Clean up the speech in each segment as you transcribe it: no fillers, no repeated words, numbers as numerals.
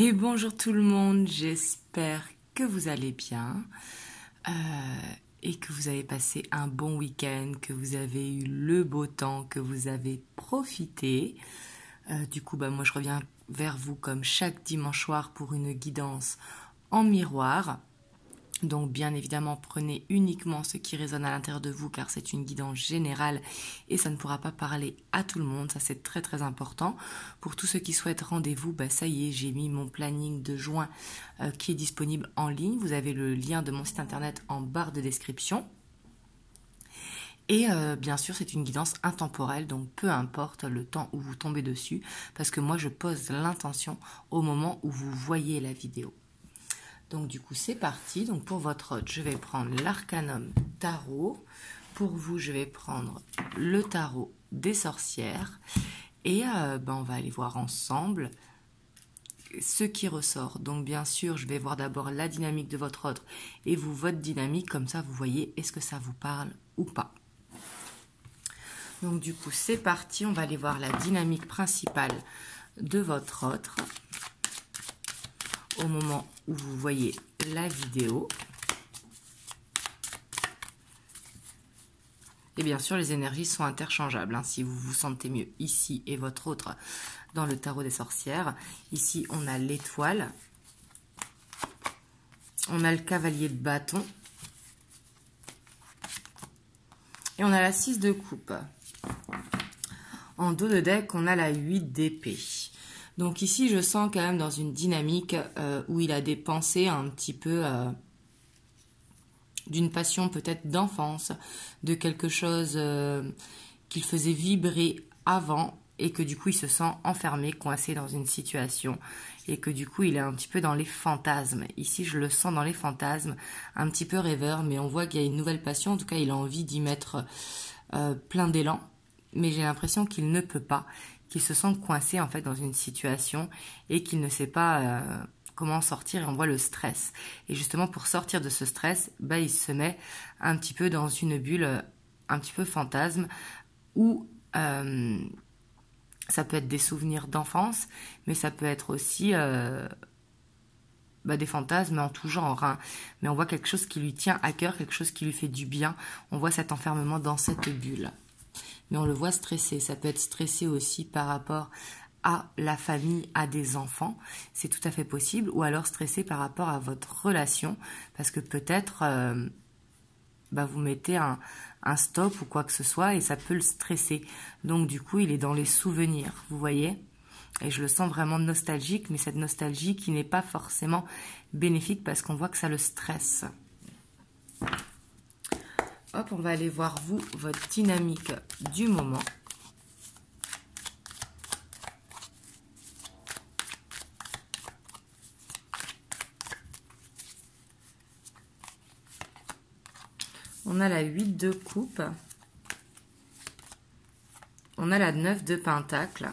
Et bonjour tout le monde, j'espère que vous allez bien et que vous avez passé un bon week-end, que vous avez eu le beau temps, que vous avez profité. Du coup, moi je reviens vers vous comme chaque dimanche soir pour une guidance en miroir. Donc bien évidemment, prenez uniquement ce qui résonne à l'intérieur de vous car c'est une guidance générale et ça ne pourra pas parler à tout le monde, ça c'est très très important. Pour tous ceux qui souhaitent rendez-vous, ça y est, j'ai mis mon planning de juin qui est disponible en ligne. Vous avez le lien de mon site internet en barre de description. Et bien sûr, c'est une guidance intemporelle, donc peu importe le temps où vous tombez dessus, parce que moi je pose l'intention au moment où vous voyez la vidéo. Donc du coup c'est parti. Donc pour votre hôte, je vais prendre l'Arcanum Tarot. Pour vous, je vais prendre le Tarot des sorcières. Et on va aller voir ensemble ce qui ressort. Donc bien sûr, je vais voir d'abord la dynamique de votre hôte et vous votre dynamique. Comme ça, vous voyez est-ce que ça vous parle ou pas. Donc du coup c'est parti. On va aller voir la dynamique principale de votre hôte au moment où vous voyez la vidéo. Et bien sûr, les énergies sont interchangeables. Si vous vous sentez mieux ici et votre autre dans le tarot des sorcières. Ici, on a l'étoile. On a le cavalier de bâton. Et on a la 6 de coupe. En dos de deck, on a la 8 d'épée. Donc ici, je sens quand même dans une dynamique où il a des pensées un petit peu d'une passion peut-être d'enfance, de quelque chose qu'il faisait vibrer avant et que du coup, il se sent enfermé, coincé dans une situation et que du coup, il est un petit peu dans les fantasmes. Ici, je le sens dans les fantasmes, un petit peu rêveur, mais on voit qu'il y a une nouvelle passion. En tout cas, il a envie d'y mettre plein d'élan, mais j'ai l'impression qu'il ne peut pas, qu'il se sent coincé en fait dans une situation et qu'il ne sait pas comment sortir, et on voit le stress. Et justement pour sortir de ce stress, il se met un petit peu dans une bulle un petit peu fantasme où ça peut être des souvenirs d'enfance, mais ça peut être aussi des fantasmes en tout genre. Mais on voit quelque chose qui lui tient à cœur, quelque chose qui lui fait du bien. On voit cet enfermement dans cette bulle. Mais on le voit stressé. Ça peut être stressé aussi par rapport à la famille, à des enfants. C'est tout à fait possible. Ou alors stressé par rapport à votre relation. Parce que peut-être vous mettez un stop ou quoi que ce soit et ça peut le stresser. Donc du coup, il est dans les souvenirs. Vous voyez ? Et je le sens vraiment nostalgique. Mais cette nostalgie qui n'est pas forcément bénéfique parce qu'on voit que ça le stresse. Hop, on va aller voir vous, votre dynamique du moment. On a la 8 de coupe. On a la 9 de pentacle.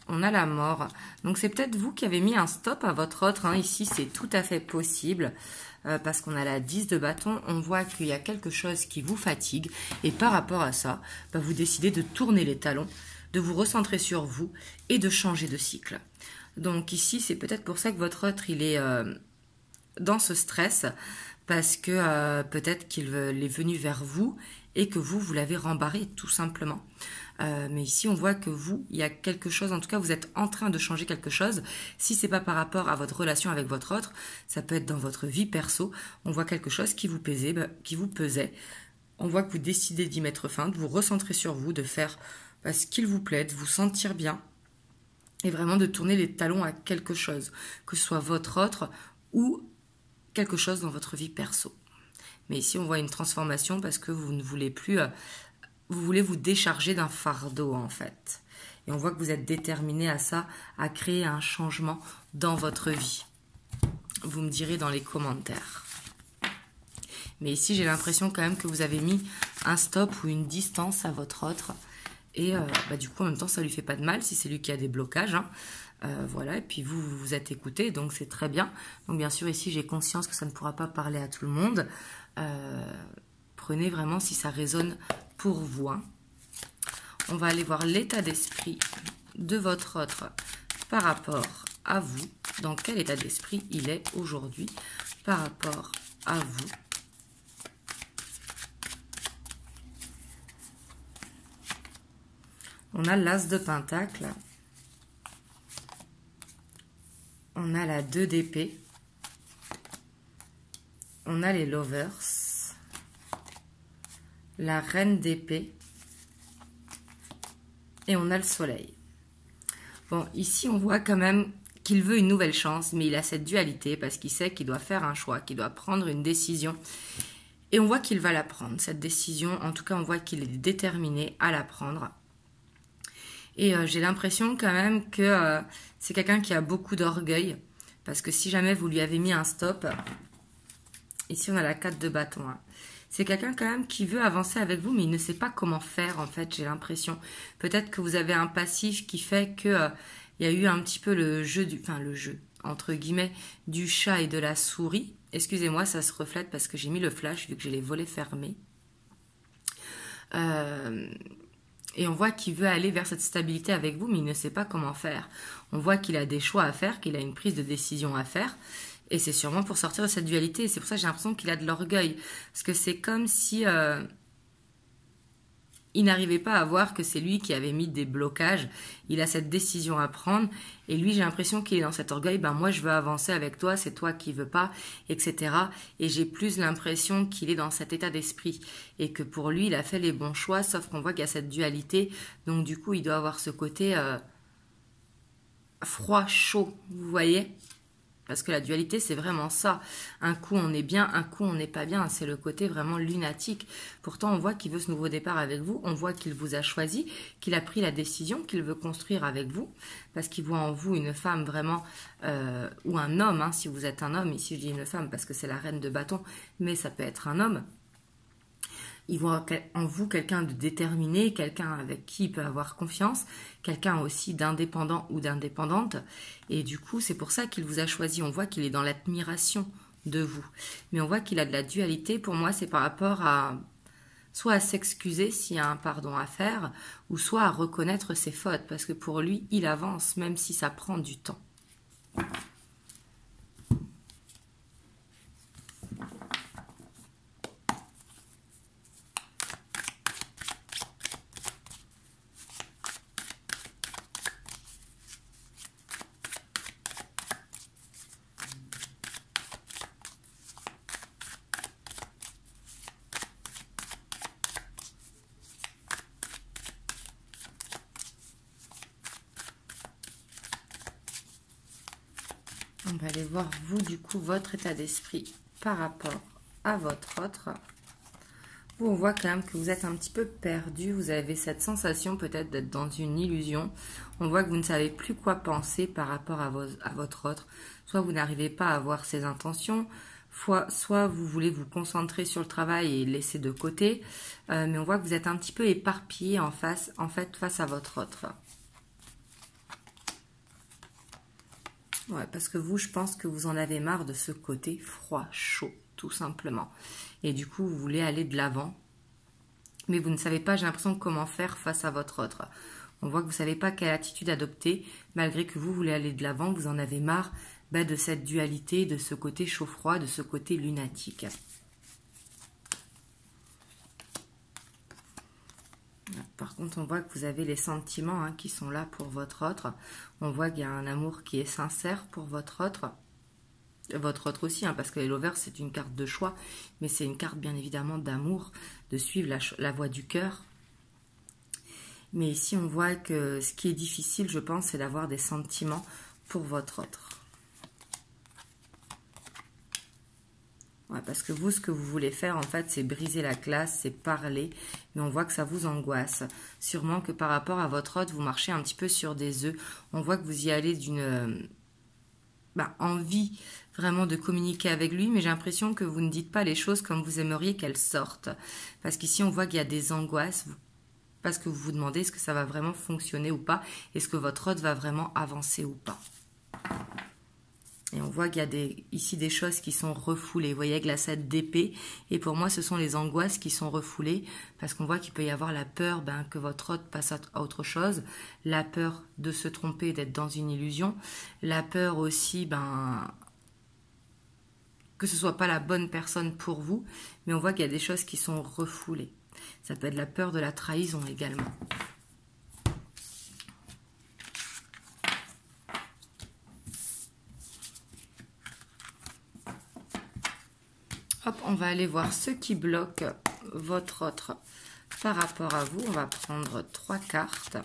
On a la mort. Donc c'est peut-être vous qui avez mis un stop à votre autre. Ici, c'est tout à fait possible. Parce qu'on a la 10 de bâton, on voit qu'il y a quelque chose qui vous fatigue. Et par rapport à ça, vous décidez de tourner les talons, de vous recentrer sur vous et de changer de cycle. Donc ici, c'est peut-être pour ça que votre autre, il est dans ce stress. Parce que peut-être qu'il est venu vers vous et que vous l'avez rembarré tout simplement. Mais ici, on voit que vous, il y a quelque chose, en tout cas, vous êtes en train de changer quelque chose. Si ce n'est pas par rapport à votre relation avec votre autre, ça peut être dans votre vie perso. On voit quelque chose qui vous pesait. On voit que vous décidez d'y mettre fin, de vous recentrer sur vous, de faire ce qu'il vous plaît, de vous sentir bien. Et vraiment de tourner les talons à quelque chose. Que ce soit votre autre ou quelque chose dans votre vie perso. Mais ici, on voit une transformation parce que vous ne voulez plus... vous voulez vous décharger d'un fardeau, en fait. Et on voit que vous êtes déterminé à ça, à créer un changement dans votre vie. Vous me direz dans les commentaires. Mais ici, j'ai l'impression quand même que vous avez mis un stop ou une distance à votre autre. Et du coup, en même temps, ça ne lui fait pas de mal si c'est lui qui a des blocages. Voilà, et puis vous vous êtes écouté, donc c'est très bien. Donc bien sûr, ici, j'ai conscience que ça ne pourra pas parler à tout le monde. Prenez vraiment si ça résonne pour vous. On va aller voir l'état d'esprit de votre autre par rapport à vous, dans quel état d'esprit il est aujourd'hui par rapport à vous. On a l'As de Pentacle, on a la 2 d'épée, on a les Lovers, la Reine d'épée et on a le Soleil. Bon, ici on voit quand même qu'il veut une nouvelle chance, mais il a cette dualité parce qu'il sait qu'il doit faire un choix, qu'il doit prendre une décision. Et on voit qu'il va la prendre, cette décision. En tout cas, on voit qu'il est déterminé à la prendre. Et j'ai l'impression quand même que c'est quelqu'un qui a beaucoup d'orgueil. Parce que si jamais vous lui avez mis un stop, ici on a la 4 de bâton. Hein. C'est quelqu'un quand même qui veut avancer avec vous, mais il ne sait pas comment faire en fait, j'ai l'impression. Peut-être que vous avez un passif qui fait que il y a eu un petit peu le jeu, le jeu, entre guillemets, du chat et de la souris. Excusez-moi, ça se reflète parce que j'ai mis le flash vu que j'ai les volets fermés. Et on voit qu'il veut aller vers cette stabilité avec vous, mais il ne sait pas comment faire. On voit qu'il a des choix à faire, qu'il a une prise de décision à faire. Et c'est sûrement pour sortir de cette dualité. Et c'est pour ça que j'ai l'impression qu'il a de l'orgueil. Parce que c'est comme si il n'arrivait pas à voir que c'est lui qui avait mis des blocages. Il a cette décision à prendre. Et lui, j'ai l'impression qu'il est dans cet orgueil. Ben moi, je veux avancer avec toi. C'est toi qui veux pas, etc. Et j'ai plus l'impression qu'il est dans cet état d'esprit. Et que pour lui, il a fait les bons choix. Sauf qu'on voit qu'il y a cette dualité. Donc du coup, il doit avoir ce côté froid, chaud. Vous voyez ? Parce que la dualité, c'est vraiment ça. Un coup, on est bien, un coup, on n'est pas bien. C'est le côté vraiment lunatique. Pourtant, on voit qu'il veut ce nouveau départ avec vous. On voit qu'il vous a choisi, qu'il a pris la décision, qu'il veut construire avec vous. Parce qu'il voit en vous une femme vraiment, ou un homme, hein, si vous êtes un homme. Ici, je dis une femme parce que c'est la reine de bâton, mais ça peut être un homme. Il voit en vous quelqu'un de déterminé, quelqu'un avec qui il peut avoir confiance, quelqu'un aussi d'indépendant ou d'indépendante. Et du coup, c'est pour ça qu'il vous a choisi. On voit qu'il est dans l'admiration de vous. Mais on voit qu'il a de la dualité. Pour moi, c'est par rapport à soit à s'excuser s'il y a un pardon à faire, ou soit à reconnaître ses fautes. Parce que pour lui, il avance, même si ça prend du temps. On va aller voir, vous, du coup, votre état d'esprit par rapport à votre autre. Vous, on voit quand même que vous êtes un petit peu perdu. Vous avez cette sensation peut-être d'être dans une illusion. On voit que vous ne savez plus quoi penser par rapport à votre autre. Soit vous n'arrivez pas à avoir ses intentions, soit vous voulez vous concentrer sur le travail et laisser de côté. Mais on voit que vous êtes un petit peu éparpillé face à votre autre. Ouais, parce que vous, je pense que vous en avez marre de ce côté froid, chaud, tout simplement. Et du coup, vous voulez aller de l'avant. Mais vous ne savez pas, j'ai l'impression, comment faire face à votre autre. On voit que vous ne savez pas quelle attitude adopter, malgré que vous voulez aller de l'avant, vous en avez marre de cette dualité, de ce côté chaud-froid, de ce côté lunatique. Par contre, on voit que vous avez les sentiments qui sont là pour votre autre. On voit qu'il y a un amour qui est sincère pour votre autre. Votre autre aussi, parce que les lovers, c'est une carte de choix, mais c'est une carte bien évidemment d'amour, de suivre la voie du cœur. Mais ici, on voit que ce qui est difficile, je pense, c'est d'avoir des sentiments pour votre autre. Ouais, parce que vous, ce que vous voulez faire, en fait, c'est briser la glace, c'est parler, mais on voit que ça vous angoisse. Sûrement que par rapport à votre autre, vous marchez un petit peu sur des œufs. On voit que vous y allez d'une envie vraiment de communiquer avec lui, mais j'ai l'impression que vous ne dites pas les choses comme vous aimeriez qu'elles sortent. Parce qu'ici, on voit qu'il y a des angoisses, parce que vous vous demandez est-ce que ça va vraiment fonctionner ou pas, est-ce que votre autre va vraiment avancer ou pas. Et on voit qu'il y a ici des choses qui sont refoulées. Vous voyez avec la 7 d'épée. Et pour moi, ce sont les angoisses qui sont refoulées. Parce qu'on voit qu'il peut y avoir la peur que votre hôte passe à autre chose. La peur de se tromper, d'être dans une illusion. La peur aussi que ce ne soit pas la bonne personne pour vous. Mais on voit qu'il y a des choses qui sont refoulées. Ça peut être la peur de la trahison également. Hop, on va aller voir ce qui bloque votre autre par rapport à vous. On va prendre 3 cartes.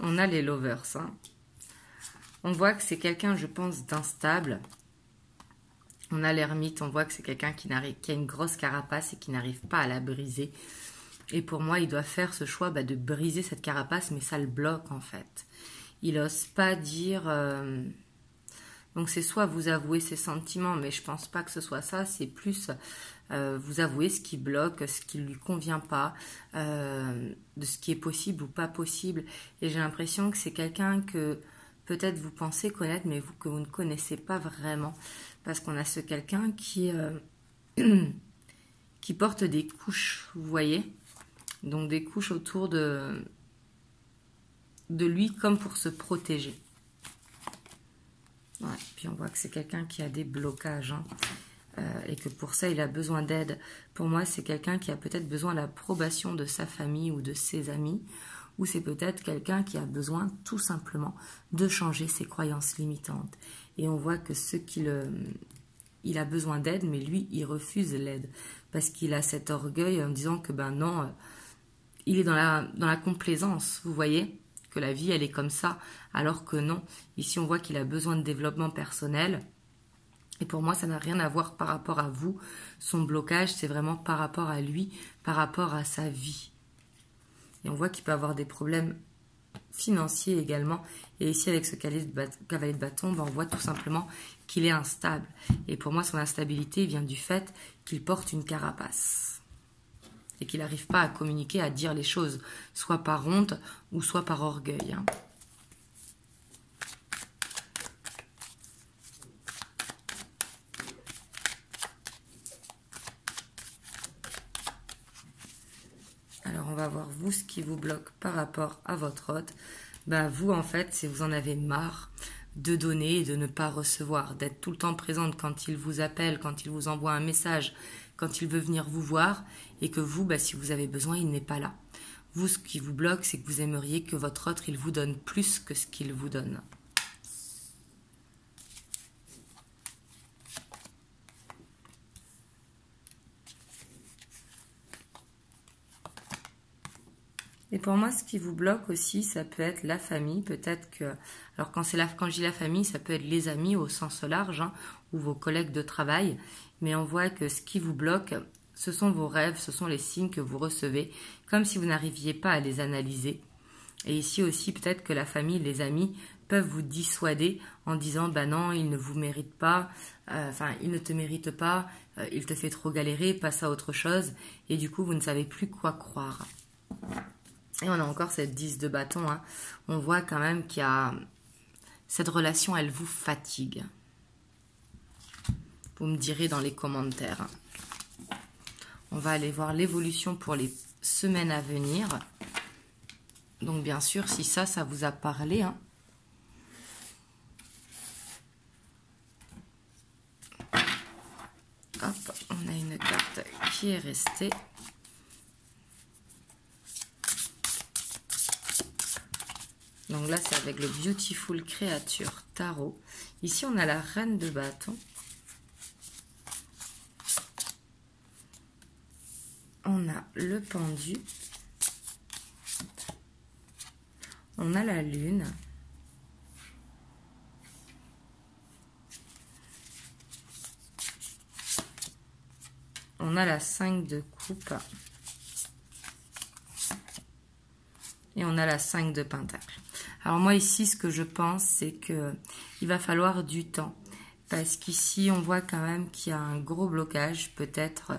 On a les lovers. Hein. On voit que c'est quelqu'un, je pense, d'instable. On a l'ermite. On voit que c'est quelqu'un qui a une grosse carapace et qui n'arrive pas à la briser. Et pour moi, il doit faire ce choix de briser cette carapace, mais ça le bloque en fait. Il n'ose pas dire... Donc c'est soit vous avouez ses sentiments, mais je pense pas que ce soit ça, c'est plus vous avouez ce qui bloque, ce qui lui convient pas, de ce qui est possible ou pas possible. Et j'ai l'impression que c'est quelqu'un que peut-être vous pensez connaître, mais que vous ne connaissez pas vraiment. Parce qu'on a ce quelqu'un qui porte des couches, vous voyez. Donc des couches autour de lui comme pour se protéger. Ouais, puis on voit que c'est quelqu'un qui a des blocages hein, et que pour ça il a besoin d'aide. Pour moi c'est quelqu'un qui a peut-être besoin de l'approbation de sa famille ou de ses amis, ou c'est peut-être quelqu'un qui a besoin tout simplement de changer ses croyances limitantes. Et on voit que il a besoin d'aide, mais lui il refuse l'aide parce qu'il a cet orgueil en disant que non, il est dans la complaisance, vous voyez, que la vie elle est comme ça, alors que non. Ici on voit qu'il a besoin de développement personnel et pour moi ça n'a rien à voir par rapport à vous. Son blocage c'est vraiment par rapport à lui, par rapport à sa vie. Et on voit qu'il peut avoir des problèmes financiers également. Et ici avec ce cavalier de bâton, on voit tout simplement qu'il est instable. Et pour moi son instabilité vient du fait qu'il porte une carapace. Et qu'il n'arrive pas à communiquer, à dire les choses, soit par honte ou soit par orgueil. Hein. Alors, on va voir vous, ce qui vous bloque par rapport à votre hôte. Vous, en fait, si vous en avez marre de donner et de ne pas recevoir, d'être tout le temps présente quand il vous appelle, quand il vous envoie un message, quand il veut venir vous voir, et que vous, si vous avez besoin, il n'est pas là. Vous, ce qui vous bloque, c'est que vous aimeriez que votre autre, il vous donne plus que ce qu'il vous donne. Et pour moi, ce qui vous bloque aussi, ça peut être la famille. Peut-être que... Alors, quand je dis la famille, ça peut être les amis au sens large, hein, ou vos collègues de travail. Mais on voit que ce qui vous bloque, ce sont vos rêves, ce sont les signes que vous recevez, comme si vous n'arriviez pas à les analyser. Et ici aussi, peut-être que la famille, les amis peuvent vous dissuader en disant « non, il ne vous mérite pas, il ne te mérite pas, il te fait trop galérer, passe à autre chose. » Et du coup, vous ne savez plus quoi croire. Et on a encore cette 10 de bâton. Hein. On voit quand même qu'il y a... Cette relation, elle vous fatigue. Vous me direz dans les commentaires. On va aller voir l'évolution pour les semaines à venir. Donc bien sûr, si ça vous a parlé. Hein. Hop, on a une carte qui est restée. Donc là, c'est avec le Beautiful Creature Tarot. Ici, on a la Reine de bâton. On a le pendu. On a la Lune. On a la 5 de coupe. Et on a la 5 de pentacle. Alors moi ici, ce que je pense, c'est que il va falloir du temps. Parce qu'ici, on voit quand même qu'il y a un gros blocage, peut-être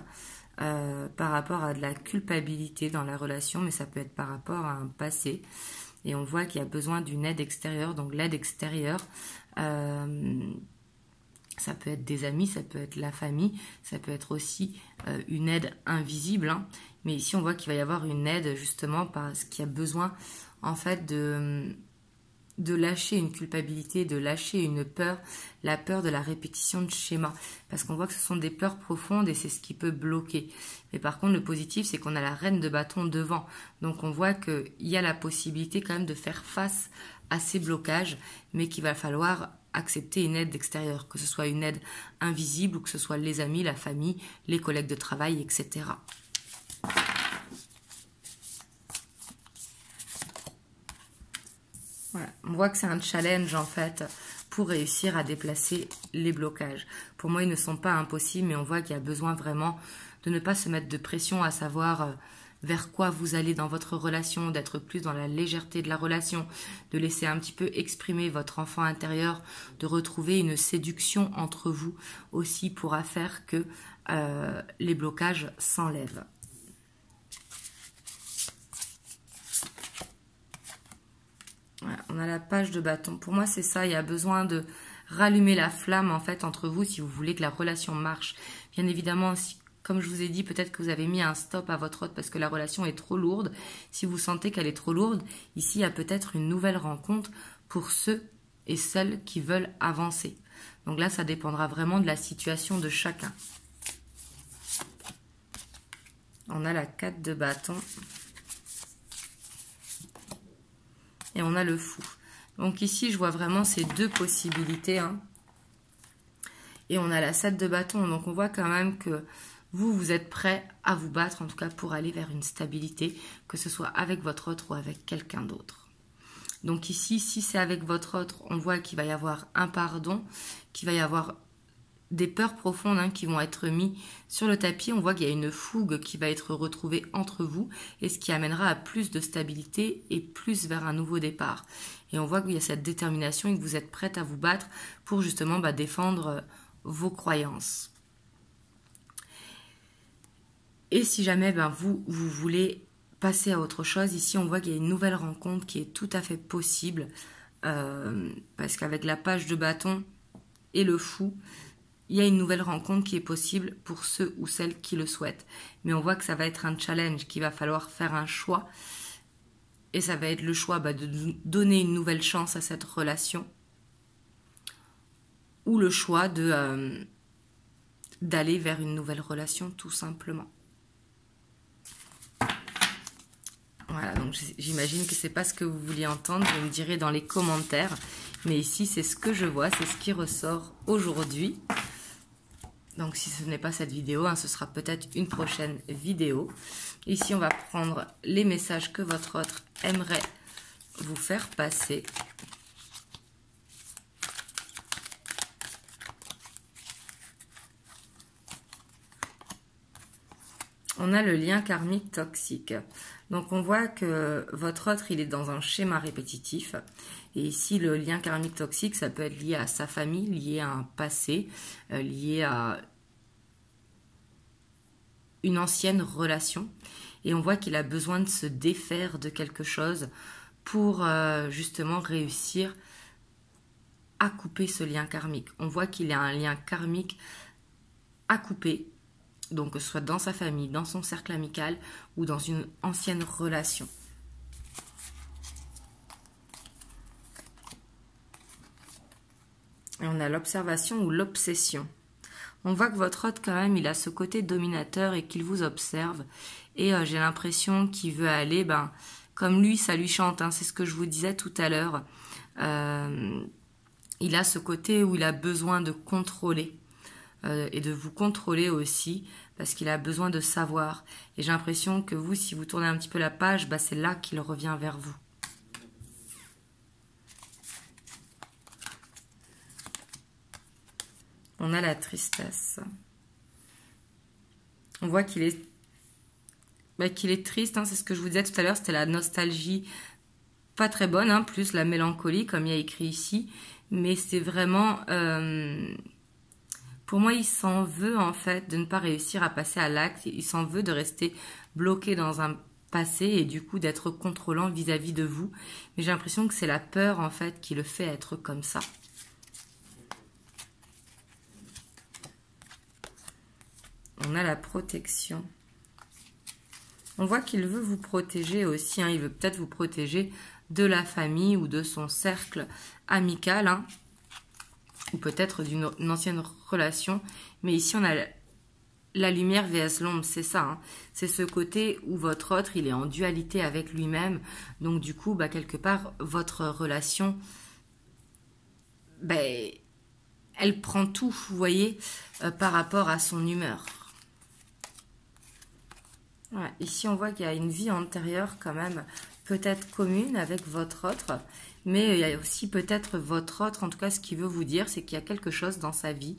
par rapport à de la culpabilité dans la relation, mais ça peut être par rapport à un passé. Et on voit qu'il y a besoin d'une aide extérieure. Donc l'aide extérieure, ça peut être des amis, ça peut être la famille, ça peut être aussi une aide invisible. Hein. Mais ici, on voit qu'il va y avoir une aide justement parce qu'il y a besoin en fait de lâcher une culpabilité, de lâcher une peur, la peur de la répétition de schémas. Parce qu'on voit que ce sont des peurs profondes et c'est ce qui peut bloquer. Mais par contre, le positif, c'est qu'on a la reine de bâton devant. Donc on voit qu'il y a la possibilité quand même de faire face à ces blocages, mais qu'il va falloir accepter une aide extérieure, que ce soit une aide invisible ou que ce soit les amis, la famille, les collègues de travail, etc. Voilà. On voit que c'est un challenge en fait pour réussir à déplacer les blocages. Pour moi, ils ne sont pas impossibles, mais on voit qu'il y a besoin vraiment de ne pas se mettre de pression, à savoir vers quoi vous allez dans votre relation, d'être plus dans la légèreté de la relation, de laisser un petit peu exprimer votre enfant intérieur, de retrouver une séduction entre vous aussi pourra faire que les blocages s'enlèvent. Voilà, on a la page de bâton. Pour moi, c'est ça. Il y a besoin de rallumer la flamme en fait entre vous si vous voulez que la relation marche. Bien évidemment, si, comme je vous ai dit, peut-être que vous avez mis un stop à votre hôte parce que la relation est trop lourde. Si vous sentez qu'elle est trop lourde, ici, il y a peut-être une nouvelle rencontre pour ceux et celles qui veulent avancer. Donc là, ça dépendra vraiment de la situation de chacun. On a la 4 de bâton. Et on a le fou. Donc ici, je vois vraiment ces deux possibilités. Hein. Et on a la 7 de bâton. Donc on voit quand même que vous êtes prêt à vous battre, en tout cas pour aller vers une stabilité, que ce soit avec votre autre ou avec quelqu'un d'autre. Donc ici, si c'est avec votre autre, on voit qu'il va y avoir un pardon, qu'il va y avoir des peurs profondes hein, qui vont être mis sur le tapis. On voit qu'il y a une fougue qui va être retrouvée entre vous et ce qui amènera à plus de stabilité et plus vers un nouveau départ. Et on voit qu'il y a cette détermination et que vous êtes prête à vous battre pour justement défendre vos croyances. Et si jamais vous voulez passer à autre chose, ici on voit qu'il y a une nouvelle rencontre qui est tout à fait possible parce qu'avec la page de bâton et le fou, il y a une nouvelle rencontre qui est possible pour ceux ou celles qui le souhaitent. Mais on voit que ça va être un challenge, qu'il va falloir faire un choix. Et ça va être le choix de donner une nouvelle chance à cette relation. Ou le choix d'aller vers une nouvelle relation, tout simplement. Voilà, donc j'imagine que c'est pas ce que vous vouliez entendre. Vous me direz dans les commentaires. Mais ici, c'est ce que je vois, c'est ce qui ressort aujourd'hui. Donc si ce n'est pas cette vidéo, hein, ce sera peut-être une prochaine vidéo. Ici, on va prendre les messages que votre autre aimerait vous faire passer. On a le lien karmique toxique. Donc on voit que votre autre, il est dans un schéma répétitif. Et ici, le lien karmique toxique, ça peut être lié à sa famille, lié à un passé, lié à une ancienne relation. Et on voit qu'il a besoin de se défaire de quelque chose pour justement réussir à couper ce lien karmique. On voit qu'il y a un lien karmique à couper. Donc que ce soit dans sa famille, dans son cercle amical ou dans une ancienne relation. Et on a l'observation ou l'obsession. On voit que votre hôte quand même, il a ce côté dominateur et qu'il vous observe. Et j'ai l'impression qu'il veut aller, comme lui, ça lui chante. Hein, c'est ce que je vous disais tout à l'heure. Il a ce côté où il a besoin de contrôler. Et de vous contrôler aussi parce qu'il a besoin de savoir. Et j'ai l'impression que vous, si vous tournez un petit peu la page, c'est là qu'il revient vers vous. On a la tristesse. On voit qu'il est, triste, hein, c'est ce que je vous disais tout à l'heure, c'était la nostalgie pas très bonne, hein, plus la mélancolie comme il y a écrit ici. Mais c'est vraiment... pour moi, il s'en veut en fait de ne pas réussir à passer à l'acte. Il s'en veut de rester bloqué dans un passé et du coup d'être contrôlant vis-à-vis de vous. Mais j'ai l'impression que c'est la peur en fait qui le fait être comme ça. On a la protection. On voit qu'il veut vous protéger aussi, hein. Il veut peut-être vous protéger de la famille ou de son cercle amical, hein. Ou peut-être d'une ancienne relation. Mais ici, on a la lumière vs l'ombre, c'est ça. Hein. C'est ce côté où votre autre, il est en dualité avec lui-même. Donc du coup, bah, quelque part, votre relation, bah, elle prend tout, vous voyez, par rapport à son humeur. Ouais, ici, on voit qu'il y a une vie antérieure quand même, peut-être commune avec votre autre, mais il y a aussi peut-être votre autre, en tout cas, ce qu'il veut vous dire, c'est qu'il y a quelque chose dans sa vie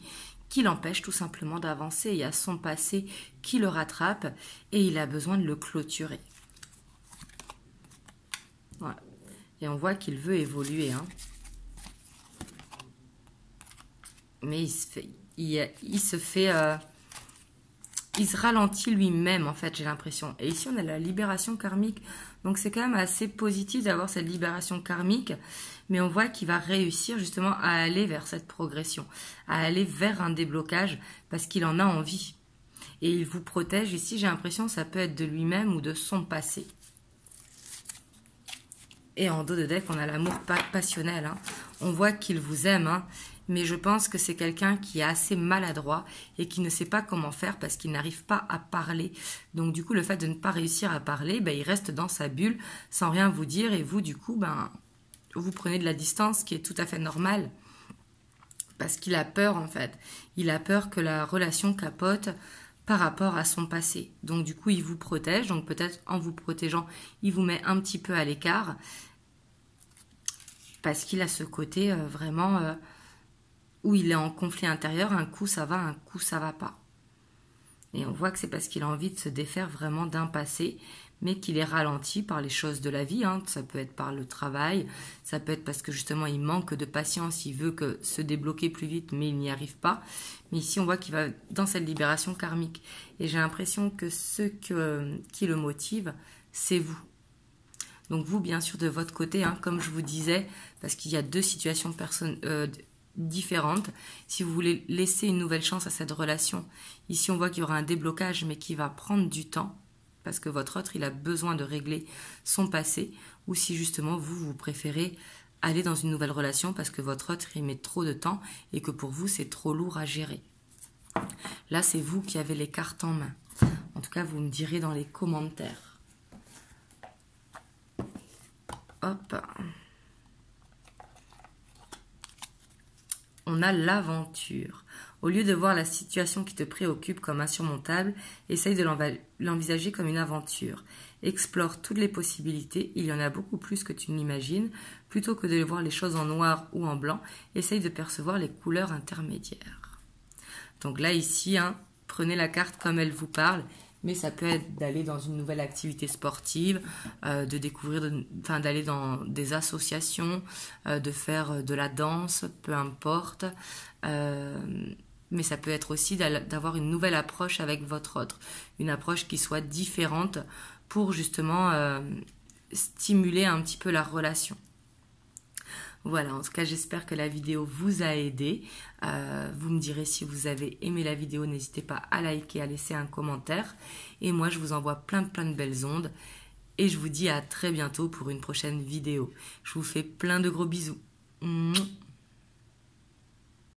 qui l'empêche tout simplement d'avancer. Il y a son passé qui le rattrape et il a besoin de le clôturer. Voilà. Et on voit qu'il veut évoluer, hein. Mais il se ralentit lui-même, en fait, j'ai l'impression. Et ici, on a la libération karmique. Donc, c'est quand même assez positif d'avoir cette libération karmique. Mais on voit qu'il va réussir justement à aller vers cette progression, à aller vers un déblocage parce qu'il en a envie. Et il vous protège. Ici, j'ai l'impression que ça peut être de lui-même ou de son passé. Et en dos de deck, on a l'amour passionnel, hein. On voit qu'il vous aime, hein. Mais je pense que c'est quelqu'un qui est assez maladroit et qui ne sait pas comment faire parce qu'il n'arrive pas à parler. Donc du coup, le fait de ne pas réussir à parler, ben, il reste dans sa bulle sans rien vous dire. Et vous, du coup, ben, vous prenez de la distance, ce qui est tout à fait normal. Parce qu'il a peur, en fait. Il a peur que la relation capote par rapport à son passé. Donc du coup, il vous protège. Donc peut-être en vous protégeant, il vous met un petit peu à l'écart. Parce qu'il a ce côté vraiment... où il est en conflit intérieur, un coup ça va, un coup ça va pas. Et on voit que c'est parce qu'il a envie de se défaire vraiment d'un passé, mais qu'il est ralenti par les choses de la vie, hein. Ça peut être par le travail, ça peut être parce que justement il manque de patience, il veut se débloquer plus vite, mais il n'y arrive pas. Mais ici on voit qu'il va dans cette libération karmique. Et j'ai l'impression que ce qui le motive, c'est vous. Donc vous, bien sûr, de votre côté, hein, comme je vous disais, parce qu'il y a deux situations différentes. Si vous voulez laisser une nouvelle chance à cette relation, ici on voit qu'il y aura un déblocage mais qui va prendre du temps parce que votre autre il a besoin de régler son passé, ou si justement vous préférez aller dans une nouvelle relation parce que votre autre il met trop de temps et que pour vous c'est trop lourd à gérer. Là c'est vous qui avez les cartes en main. En tout cas vous me direz dans les commentaires. Hop. On a l'aventure. Au lieu de voir la situation qui te préoccupe comme insurmontable, essaye de l'envisager comme une aventure. Explore toutes les possibilités, il y en a beaucoup plus que tu n'imagines. Plutôt que de voir les choses en noir ou en blanc, essaye de percevoir les couleurs intermédiaires. Donc là, ici, hein, prenez la carte comme elle vous parle, mais ça peut être d'aller dans une nouvelle activité sportive, de découvrir, d'aller dans des associations, de faire de la danse, peu importe. Mais ça peut être aussi d'avoir une nouvelle approche avec votre autre, une approche qui soit différente pour justement stimuler un petit peu la relation. Voilà, en tout cas, j'espère que la vidéo vous a aidé. Vous me direz si vous avez aimé la vidéo, n'hésitez pas à liker, à laisser un commentaire. Et moi, je vous envoie plein de belles ondes. Et je vous dis à très bientôt pour une prochaine vidéo. Je vous fais plein de gros bisous. Mouah.